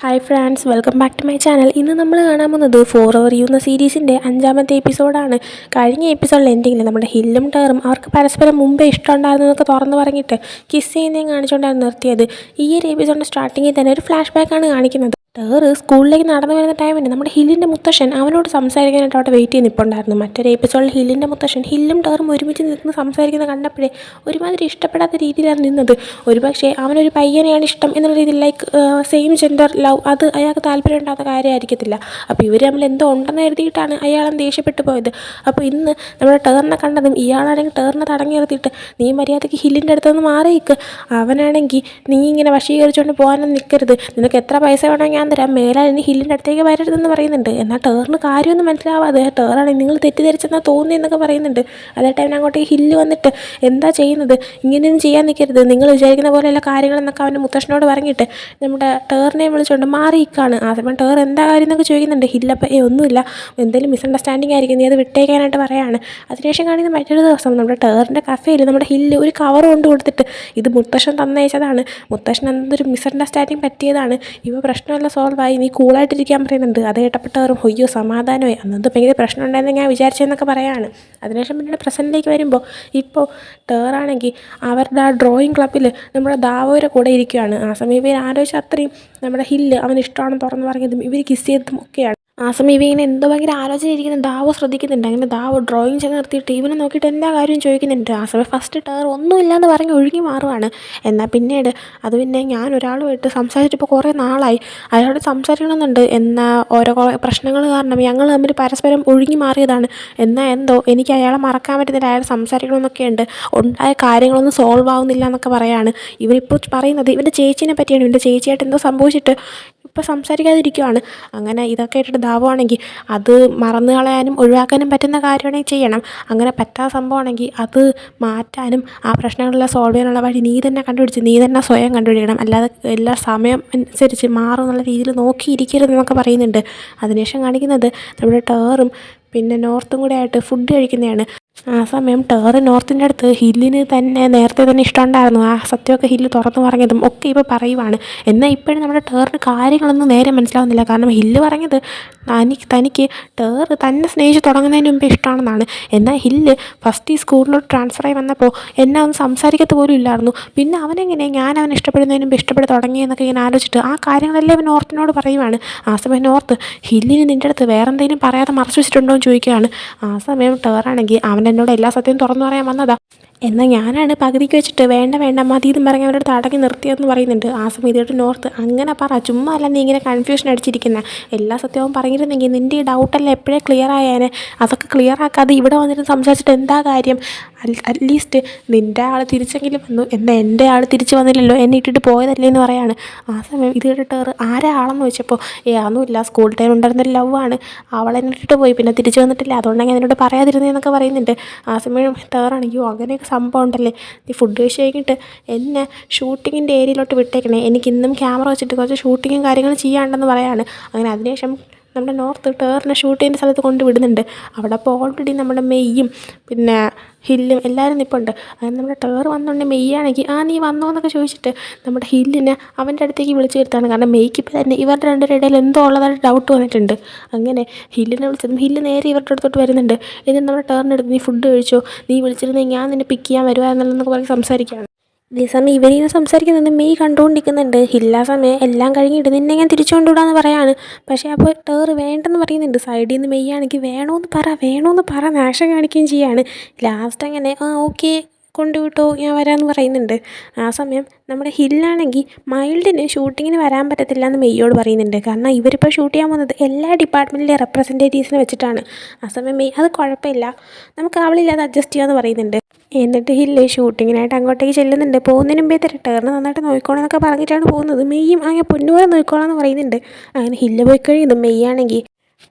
Hi friends, welcome back to my channel. ഇന്ന് നമ്മൾ കാണാൻ പോകുന്നത് ഫോർ അവർ യു എന്ന സീരീസിൻ്റെ 5ാമത്തെ എപ്പിസോഡാണ്. കഴിഞ്ഞ എപ്പിസോഡിൽ എൻഡിങ്ങിൽ നമ്മുടെ ഹില്ലും ടേറും അവർക്ക് പരസ്പരം മുമ്പേ ഇഷ്ടമുണ്ടായിരുന്നതൊക്കെ തുറന്നു പറഞ്ഞിട്ട് കിസ് ചെയ്യുന്നതും കാണിച്ചുകൊണ്ടാണ് നിർത്തിയത്. ഈ ഒരു എപ്പിസോഡിൻ്റെ സ്റ്റാർട്ടിങ്ങിൽ തന്നെ ഒരു ഫ്ലാഷ് ബാക്കാണ് കാണിക്കുന്നത്. ടേറ് സ്കൂളിലേക്ക് നടന്നു വരുന്ന ടൈമിന് നമ്മുടെ ഹില്ലിൻ്റെ മുത്തശ്ശൻ അവനോട് സംസാരിക്കാനായിട്ട് അവിടെ വെയിറ്റ് ചെയ്ത് നിൽപ്പുണ്ടായിരുന്നു. മറ്റൊരു എപ്പിസോഡിൽ ഹില്ലിൻ്റെ മുത്തശ്ശൻ ഹില്ലും ടേറും ഒരുമിച്ച് നിന്ന് സംസാരിക്കുന്നത് കണ്ടപ്പോഴേ ഒരുമാതിരി ഇഷ്ടപ്പെടാത്ത രീതിയിലാണ് നിന്നത്. ഒരുപക്ഷെ അവനൊരു പയ്യനെയാണ് ഇഷ്ടം എന്നുള്ള രീതിയിൽ, ലൈക്ക് സെയിം ജെൻഡർ ലവ്, അത് അയാൾക്ക് താല്പര്യം ഉണ്ടാകുന്ന കാര്യമായിരിക്കത്തില്ല. അപ്പോൾ ഇവർ തമ്മിൽ എന്തോ ഉണ്ടെന്ന് എഴുതിയിട്ടാണ് അയാളെന്ന് ദേഷ്യപ്പെട്ടു പോയത്. അപ്പോൾ ഇന്ന് നമ്മുടെ ടേറിനെ കണ്ടതും ഇയാളാണെങ്കിൽ ടേറിനെ തടങ്ങി നിർത്തിയിട്ട് നീ മര്യാദയ്ക്ക് ഹില്ലിൻ്റെ അടുത്തുനിന്ന് മാറിയിക്ക്, അവനാണെങ്കിൽ നീ ഇങ്ങനെ വശീകരിച്ചുകൊണ്ട് പോകാനൊന്നും നിൽക്കരുത്, നിനക്ക് എത്ര പൈസ വേണമെങ്കിൽ ഞാൻ തരാം, മേലാൽ ഇനി ഹില്ലിൻ്റെ അടുത്തേക്ക് വരരുതെന്ന് പറയുന്നുണ്ട്. എന്നാൽ ടേറിന് കാര്യമൊന്നും മനസ്സിലാവാതെ ടേറാണെങ്കിൽ നിങ്ങൾ തെറ്റിദ്ധരിച്ചെന്നാൽ തോന്നിയെന്നൊക്കെ പറയുന്നുണ്ട്. അതേ ടൈമിന് അങ്ങോട്ടേക്ക് ഹില്ല് വന്നിട്ട് എന്താ ചെയ്യുന്നത്, ഇങ്ങനെയൊന്നും ചെയ്യാൻ നിൽക്കരുത്, നിങ്ങൾ വിചാരിക്കുന്ന പോലെയുള്ള കാര്യങ്ങളെന്നൊക്കെ അവൻ്റെ മുത്തശ്ശനോട് പറഞ്ഞിട്ട് നമ്മുടെ ടേറിനെ വിളിച്ചുകൊണ്ട് മാറിയിക്കാണ്. ആ സമയം ടേർ എന്താ കാര്യം എന്നൊക്കെ ചോദിക്കുന്നുണ്ട്. ഹില്ലപ്പം ഒന്നുമില്ല, എന്തെങ്കിലും മിസ്അണ്ടർസ്റ്റാൻഡിങ് ആയിരിക്കും, നീ അത് വിട്ടേക്കാനായിട്ട് പറയാണ്. അതിനുശേഷം കാണിക്കുന്ന മറ്റൊരു ദിവസം നമ്മുടെ ടേറിൻ്റെ കഫേയിൽ നമ്മുടെ ഹില്ല് ഒരു കവർ കൊണ്ട് കൊടുത്തിട്ട് ഇത് മുത്തശ്ശൻ തന്നയച്ചതാണ്, മുത്തശ്ശൻ എന്തൊരു മിസ്അണ്ടർസ്റ്റാൻഡിങ് പറ്റിയതാണ്, ഇവ പ്രശ്നമല്ല സോൾവായി, നീ കൂളായിട്ടിരിക്കാൻ പറയുന്നുണ്ട്. അത് കേട്ടപ്പെട്ടവരും ഒയ്യോ സമാധാനമായി, അന്നത്തെ ഭയങ്കര പ്രശ്നം ഉണ്ടായെന്ന് ഞാൻ വിചാരിച്ചതെന്നൊക്കെ പറയാണ്. അതിനുശേഷം പിന്നീട് പ്രസൻറ്റിലേക്ക് വരുമ്പോൾ ഇപ്പോൾ ടേറാണെങ്കിൽ അവരുടെ ആ ഡ്രോയിങ് ക്ലബ്ബിൽ നമ്മുടെ ദാവോയുടെ കൂടെ ഇരിക്കുകയാണ്. ആ സമയം ഇവർ ആലോചിച്ച അത്രയും നമ്മുടെ ഹില്ല് അവന് ഇഷ്ടമാണെന്ന് തുറന്ന് പറഞ്ഞതും ഇവർ കിസ് ചെയ്തതും ഒക്കെയാണ്. ആ സമയം ഇവ ഇങ്ങനെ എന്തോ ഭയങ്കര ആലോചന ഇരിക്കുന്നുണ്ട്. ദാവോ ശ്രദ്ധിക്കുന്നുണ്ട്. അങ്ങനെ ദാവോ ഡ്രോയിങ് ചെയ്ത് നിർത്തിയിട്ട് ഇവനെ നോക്കിയിട്ട് എല്ലാ കാര്യവും ചോദിക്കുന്നുണ്ട്. ആ സമയം ഫസ്റ്റ് ടേർ ഒന്നുമില്ലാന്ന് പറഞ്ഞ് ഒഴുകി മാറുവാണ്. എന്നാൽ പിന്നീട് അത് പിന്നെ ഞാൻ ഒരാളുമായിട്ട് സംസാരിച്ചിപ്പോൾ കുറേ നാളായി, അയാളോട് സംസാരിക്കണമെന്നുണ്ട്, എന്നാൽ ഓരോ പ്രശ്നങ്ങൾ കാരണം ഞങ്ങൾ തമ്മിൽ പരസ്പരം ഒഴുകി മാറിയതാണ്, എന്നാൽ എന്തോ എനിക്ക് അയാളെ മറക്കാൻ പറ്റുന്നില്ല, അയാൾ സംസാരിക്കണമെന്നൊക്കെ ഉണ്ട്, ഉണ്ടായ കാര്യങ്ങളൊന്നും സോൾവ് ആവുന്നില്ല എന്നൊക്കെ പറയാണ്. ഇവരിപ്പോൾ പറയുന്നത് ഇവൻ്റെ ചേച്ചീനെ പറ്റിയാണ്, ഇവൻ്റെ ചേച്ചിയായിട്ട് എന്തോ സംഭവിച്ചിട്ട് ഇപ്പോൾ സംസാരിക്കാതിരിക്കുവാണ്. അങ്ങനെ ഇതൊക്കെ ആയിട്ട് ദാവമാണെങ്കിൽ അത് മറന്നു കളയാനും ഒഴിവാക്കാനും പറ്റുന്ന കാര്യമാണെങ്കിൽ ചെയ്യണം, അങ്ങനെ പറ്റാത്ത സംഭവമാണെങ്കിൽ അത് മാറ്റാനും ആ പ്രശ്നങ്ങളെല്ലാം സോൾവ് ചെയ്യാനുള്ള വഴി നീ തന്നെ കണ്ടുപിടിച്ച് നീ തന്നെ സ്വയം കണ്ടുപിടിക്കണം, അല്ലാതെ എല്ലാ സമയം അനുസരിച്ച് മാറും എന്നുള്ള രീതിയിൽ നോക്കിയിരിക്കരുതെന്നൊക്കെ പറയുന്നുണ്ട്. അതിനുശേഷം കാണിക്കുന്നത് നമ്മുടെ ടേറും പിന്നെ നോർത്തും കൂടെ ആയിട്ട് ഫുഡ് കഴിക്കുന്നതാണ്. ആ സമയം ടേറ് നോർത്തിൻ്റെ അടുത്ത് ഹില്ലിന് തന്നെ നേരത്തെ തന്നെ ഇഷ്ടമുണ്ടായിരുന്നു, ആ സത്യമൊക്കെ ഹില്ല് തുറന്നു പറഞ്ഞതും ഒക്കെ ഇപ്പോൾ പറയുവാണ്. എന്നാൽ ഇപ്പോഴും നമ്മുടെ ടേറിന് കാര്യങ്ങളൊന്നും നേരെ മനസ്സിലാവുന്നില്ല. കാരണം ഹില്ല് പറഞ്ഞത് തനിക്ക് ടേറ് തന്നെ സ്നേഹിച്ച് തുടങ്ങുന്നതിന് മുമ്പ് ഇഷ്ടമാണെന്നാണ്. എന്നാൽ ഹില്ല് ഫസ്റ്റ് ഈ സ്കൂളിലോട്ട് ട്രാൻസ്ഫർ ആയി വന്നപ്പോൾ എന്നെ ഒന്നും സംസാരിക്കത്ത് പോലും ഇല്ലായിരുന്നു, പിന്നെ അവനെങ്ങനെ ഞാൻ അവനെ ഇഷ്ടപ്പെടുന്നതിന് മുമ്പ് ഇഷ്ടപ്പെട്ട് തുടങ്ങിയെന്നൊക്കെ ഇങ്ങനെ ആലോചിച്ചിട്ട് ആ കാര്യങ്ങളെല്ലാം അവൻ നോർത്തിനോട് പറയുവാണ്. ആ സമയം നോർത്ത് ഹില്ലിന് നിൻ്റെ അടുത്ത് വേറെ എന്തെങ്കിലും പറയാതെ മറച്ചു വെച്ചിട്ടുണ്ടോ എന്ന് ചോദിക്കുകയാണ്. ആ സമയം ടേറാണെങ്കിൽ അവൻ എന്നോട് എല്ലാ സത്യവും തുറന്നു പറയാൻ വന്നതാ, എന്നാൽ ഞാനാണ് പകുതിക്ക് വെച്ചിട്ട് വേണ്ട വേണ്ട മതി എന്നും പറഞ്ഞ് അവരുടെ അടുത്ത് അടങ്ങി നിർത്തിയതെന്ന് പറയുന്നുണ്ട്. ആ സമയം ഇതായിട്ട് നോർത്ത് അങ്ങനെ പറ, ചുമ്മാ അല്ല നീ ഇങ്ങനെ കൺഫ്യൂഷൻ അടിച്ചിരിക്കുന്ന, എല്ലാ സത്യവും പറഞ്ഞിരുന്നെങ്കിൽ നിൻ്റെ ഈ ഡൗട്ടെല്ലാം എപ്പോഴേ ക്ലിയർ ആയേനെ, അതൊക്കെ ക്ലിയർ ആക്കാതെ ഇവിടെ വന്നിട്ട് സംസാരിച്ചിട്ട് എന്താ കാര്യം, അറ്റ്ലീസ്റ്റ് നിൻ്റെ ആൾ തിരിച്ചെങ്കിലും വന്നു, എന്നാൽ എൻ്റെ ആൾ തിരിച്ച് വന്നില്ലല്ലോ, എന്നെ ഇട്ടിട്ട് പോയതല്ലേ എന്ന് പറയാണ്. ആ സമയം ഇത് കേട്ടിട്ട് ആരാ ആളെന്ന് ചോദിച്ചപ്പോൾ ഒന്നുമില്ല, സ്കൂൾ ടൈം ഉണ്ടായിരുന്നൊരു ലവാണ്, അവളെന്നെ ഇട്ടിട്ട് പോയി, പിന്നെ തിരിച്ച് വന്നിട്ടില്ല, അതുകൊണ്ടെങ്കിൽ എന്നോട് പറയാതിരുന്നതെന്നൊക്കെ പറയുന്നുണ്ട്. ആ സമയം ടേറാണെങ്കിൽ അങ്ങനെയൊക്കെ സംഭവം ഉണ്ടല്ലേ, നീ ഫുഡ് കഴിച്ച് കഴിഞ്ഞിട്ട് എന്നെ ഷൂട്ടിങ്ങിൻ്റെ ഏരിയയിലോട്ട് വിട്ടേക്കണേ, എനിക്ക് ഇന്നും ക്യാമറ വെച്ചിട്ട് കുറച്ച് ഷൂട്ടിങ്ങും കാര്യങ്ങളും ചെയ്യാനുണ്ടെന്ന് പറയാണ്. അങ്ങനെ അതിനുശേഷം നമ്മുടെ നോർത്ത് ടേറിനെ ഷൂട്ട് ചെയ്യുന്ന സ്ഥലത്ത് കൊണ്ട് വിടുന്നുണ്ട്. അവിടെ അപ്പോൾ ഓൾറെഡി നമ്മുടെ മെയ്യും പിന്നെ ഹില്ലും എല്ലാവരും നിൽപ്പുണ്ട്. അങ്ങനെ നമ്മുടെ ടേർ വന്നുകൊണ്ട് മെയ്യാണെങ്കിൽ നീ വന്നോ എന്നൊക്കെ ചോദിച്ചിട്ട് നമ്മുടെ ഹില്ലിനെ അവൻ്റെ അടുത്തേക്ക് വിളിച്ച് വരുത്താണ്. കാരണം മെയ്ക്ക് ഇപ്പോൾ തന്നെ ഇവരുടെ രണ്ടുപേരുടെ ഇടയിൽ എന്തോ ഉള്ളതായിട്ട് ഡൗട്ട് വന്നിട്ടുണ്ട്. അങ്ങനെ ഹില്ലിനെ വിളിച്ചതും ഹില്ല് നേരെ ഇവരുടെ അടുത്തോട്ട് വരുന്നുണ്ട്. എന്നിട്ട് നമ്മുടെ ടേറിൻ്റെ അടുത്ത് നീ ഫുഡ് കഴിച്ചോ, നീ വിളിച്ചിരുന്നെങ്കിൽ ഞാൻ നിന്നെ പിക്ക് ചെയ്യാൻ വരുമായിരുന്നല്ലോ പറഞ്ഞ് സംസാരിക്കുകയാണ്. ഇതേസമയം ഇവരിങ്ങനെ സംസാരിക്കുന്നത് മെയ് കണ്ടുകൊണ്ടിരിക്കുന്നുണ്ട്. ഹില്ല സമയം എല്ലാം കഴിഞ്ഞിട്ട് നിന്നെ ഞാൻ തിരിച്ചു കൊണ്ടുവിടാന്ന് പറയാണ്. പക്ഷേ അപ്പോൾ ടേർ വേണ്ടെന്ന് പറയുന്നുണ്ട്. സൈഡിൽ നിന്ന് മെയ്യാണെങ്കിൽ വേണമെന്ന് പറ നാശം കാണിക്കുകയും ചെയ്യാണ്. ലാസ്റ്റ് അങ്ങനെ ഓക്കെ കൊണ്ടുവിട്ടോ ഞാൻ വരാമെന്ന് പറയുന്നുണ്ട്. ആ സമയം നമ്മുടെ ഹില്ലാണെങ്കിൽ മൈൽഡിന് ഷൂട്ടിങ്ങിന് വരാൻ പറ്റത്തില്ല എന്ന് മെയ്യോട് പറയുന്നുണ്ട്. കാരണം ഇവരിപ്പോൾ ഷൂട്ട് ചെയ്യാൻ പോകുന്നത് എല്ലാ ഡിപ്പാർട്ട്മെൻറ്റിലെ റെപ്രസെൻറ്റേറ്റീവ്സിനെ വെച്ചിട്ടാണ്. ആ സമയം മെയ് അത് കുഴപ്പമില്ല, നമുക്ക് അവളില്ലാതെ അഡ്ജസ്റ്റ് ചെയ്യാമെന്ന് പറയുന്നുണ്ട്. എന്നിട്ട് ഹില്ല് ഷൂട്ടിങ്ങിനായിട്ട് അങ്ങോട്ടേക്ക് ചെല്ലുന്നുണ്ട്. പോകുന്നതിന് മുമ്പേ ടേറിനെ നന്നായിട്ട് നോക്കിക്കോണം എന്നൊക്കെ പറഞ്ഞിട്ടാണ് പോകുന്നത്. മെയ്യും അങ്ങനെ പൊന്നുപോലെ നോക്കിക്കോളാം എന്ന് പറയുന്നുണ്ട്. അങ്ങനെ ഹില്ല് പോയി കഴിയുന്നു. മെയ്യാണെങ്കിൽ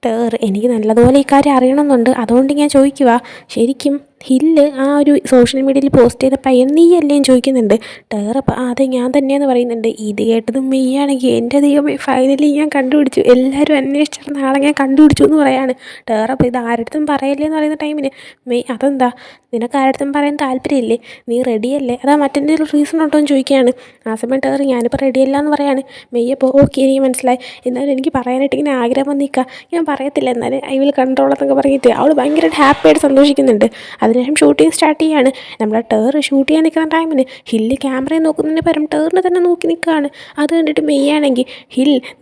ടേർ എനിക്ക് നല്ലതുപോലെ ഈ കാര്യം അറിയണമെന്നുണ്ട്, അതുകൊണ്ട് ഞാൻ ചോദിക്കുക, ശരിക്കും ഹില്ല് ആ ഒരു സോഷ്യൽ മീഡിയയിൽ പോസ്റ്റ് ചെയ്ത പയ്യൻ നീയല്ലേ എന്ന് ചോദിക്കുന്നുണ്ട്. ടേറപ്പം അതെ ഞാൻ തന്നെയെന്ന് പറയുന്നുണ്ട്. ഇത് കേട്ടതും മെയ്യാണെങ്കിൽ എൻ്റെ ദൈവമേ ഫൈനലി ഞാൻ കണ്ടുപിടിച്ചു, എല്ലാവരും അന്വേഷിച്ചിരുന്ന ആളെ ഞാൻ കണ്ടുപിടിച്ചു എന്ന് പറയാണ്. ടേറപ്പം ഇത് ആരടുത്തും പറയല്ലേ എന്ന് പറയുന്ന ടൈമിന് മെയ് അതെന്താ നിനക്ക് ആരടുത്തും പറയാൻ താല്പര്യമില്ലേ, നീ റെഡിയല്ലേ, അതാ മറ്റെന്തെങ്കിലും റീസൺ ഉണ്ടോ എന്ന് ചോദിക്കുകയാണ്. ആ സമയം ടേറ് ഞാനിപ്പോൾ റെഡിയല്ല എന്ന് പറയാണ്. മെയ്യപ്പോൾ ഓക്കെ എനിക്ക് മനസ്സിലായി, എന്നാലും എനിക്ക് പറയാനായിട്ട് ഇങ്ങനെ ആഗ്രഹം വന്നിക്കുക, ഞാൻ പറയത്തില്ല എന്നാലും ഐ വിൽ കൺട്രോൾ എന്നൊക്കെ പറഞ്ഞിട്ട് അവൾ ഭയങ്കരമായിട്ട് ഹാപ്പിയായിട്ട് സന്തോഷിക്കുന്നുണ്ട്. അതിനുശേഷം ഷൂട്ടിങ് സ്റ്റാർട്ട് ചെയ്യാണ്. നമ്മളെ ടേറ് ഷൂട്ട് ചെയ്യാൻ നിൽക്കുന്ന ടൈമിന് ഹില്ല് ക്യാമറയെ നോക്കുന്നതിന് പകരം ടേറിനെ തന്നെ നോക്കി നിൽക്കുകയാണ്. അത് കണ്ടിട്ട് മെയ്യാണെങ്കിൽ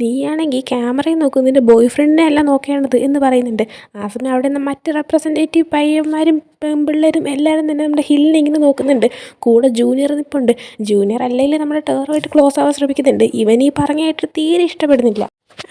നീയാണെങ്കിൽ ക്യാമറയെ നോക്കുന്നതിൻ്റെ ബോയ് ഫ്രണ്ടിനെ അല്ല നോക്കേണ്ടത് എന്ന് പറയുന്നുണ്ട്. ആ സമയം അവിടെ നിന്ന് മറ്റ് റെപ്രസെൻറ്റേറ്റീവ് പയ്യന്മാരും പെൺപിള്ളേരും എല്ലാവരും തന്നെ നമ്മുടെ ഹില്ലിനെ ഇങ്ങനെ നോക്കുന്നുണ്ട്. കൂടെ ജൂനിയർ നിൽപ്പുണ്ട്. ജൂനിയർ അല്ലെങ്കിൽ നമ്മുടെ ടേറുമായിട്ട് ക്ലോസ് ആവാൻ ശ്രമിക്കുന്നുണ്ട്. ഇവൻ ഈ പറഞ്ഞായിട്ട് തീരെ ഇഷ്ടപ്പെടുന്നില്ല.